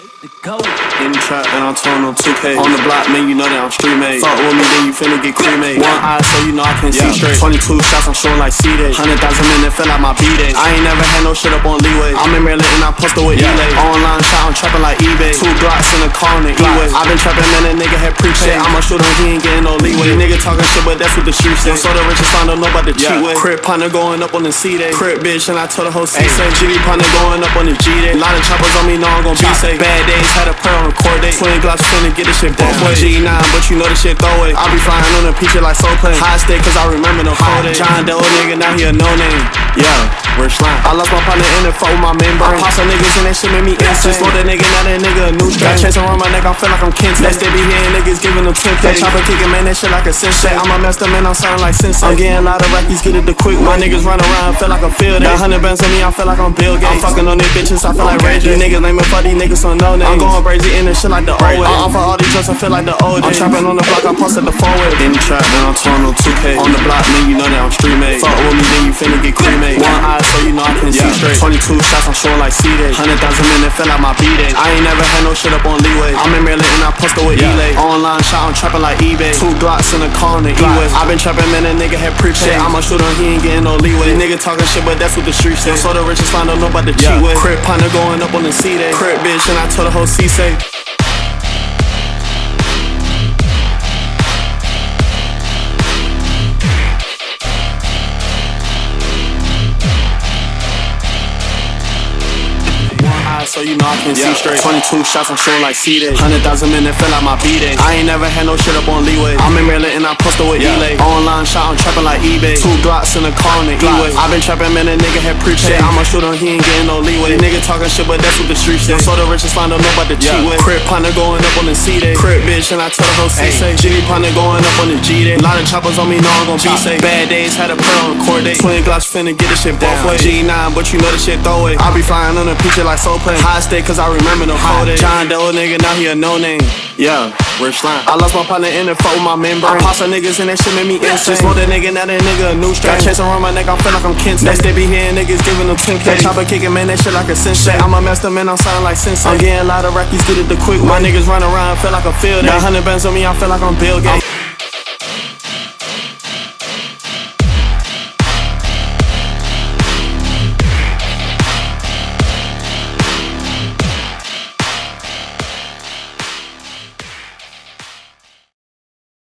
In the trap and I'm throwing on 2K. On the block, man, you know that I'm street made. Fuck with me, then you finna get cremated. One eye, so you know I can see straight. 22 shots, I'm showing like C-Day. 100,000 in it, feel like my B-Day. I ain't never had no shit up on leeway. I'm in Maryland and I posted with Elay. Online shot, I'm trapping like eBay. 2 Glocks in the car on the E-way. I been trapping, man, that nigga had prepaid. I'ma shoot him, he ain't getting no leeway. Nigga talking shit, but that's what the streets say. So the richest found don't know about the cheat way. Crip partner going up on the C-Day. Crip bitch, and I told the whole C-Say. GD partner going up on the G-Day. A lot of choppers on me, know I'm gon' be safe. Bad days, had a prayer on the court day. Twin Glocks finna get this shit both ways. G9, but you know this shit throw it. I be flying on the picture like soul play. High stay, cause I remember the whole day. John Doe nigga, now he a no name. Yeah, we're slime. I lost my partner in the fuck with my membrane. I pop some niggas and that shit made me insane. Just for that nigga, now that nigga a new strain. Got chase around my neck, I feel like I'm Kent. Next they be hearing niggas giving them 10K. That chopper kicking, man, that shit like a sensei. I'm a master man, I'm sounding like sensei. I'm getting a lot of rackies, get it the quick. My niggas run around, feel like a field. Got 100 bands on me, I feel like I'm Bill Gates. I'm fucking on these bitches, I feel like Ray J. Niggas naming for these niggas on no names. I'm going crazy in this shit like the old way. I'm for all these drugs, I feel like the old days. I'm trapping on the block, I posted the 4-way. In the trap, then I'm throwing on 2K. On the block, man, you know that I'm street made. Fuck with me, then you finna get cremated. One eye, so you know I can see straight. 22 shots, I'm showing like C-Day. 100,000 in it, feel like my B-Day. I ain't never had no shit up on leeway. I'm in Maryland and I posted with Elay. Online shot, I'm trapping like eBay. 2 Glocks in the car on the E-way. I been trapping, man, that nigga had prepaid. I'ma shoot him, he ain't getting no leeway. Nigga talking shit, but that's what the streets say. So the richest found don't know about the cheat way. Crip partner going up on the C-Day. Crip bitch, and I told the whole C-Say. So you know I can see straight. 22 shots, I'm showing like C-Day. 100,000 in it, feel like my B-Day. I ain't never had no shit up on leeway. I'm in Maryland and I posted with Elay. Online shot, I'm trapping like eBay. 2 Glocks in the car on the E-way. I been trapping, man, that nigga had prepaid. I'ma shoot him, he ain't getting no leeway. Nigga talking shit, but that's what the streets say. So the richest found don't know about the cheat way. Crip partner going up on the C-Day. Crip bitch, and I told the whole C-Say. GD partner going up on the G-Day. A lot of choppers on me, know I'm gon' be safe. Bad days, had a prayer on the court day. Twin Glocks finna get this shit both ways. G9, but you know this shit throw it. I be flying on the picture like soul play. High stay, cause I remember the whole day. John Doe nigga, now he a no name. Yeah, we're slime. I lost my partner in the fuck with my membrane. I pop some niggas and that shit made me insane. Just for that nigga, now that nigga a new strain. Got chase around my neck, I feel like I'm Kent. Next they be hearing niggas giving them 10K. That chopper kicking, man, that shit like a sensei. I'm a master man, I'm sounding like sensei. I'm getting a lot of rackies, get it the quick. My niggas run around, feel like a field. Got 100 bands on me, I feel like I'm Bill Gates.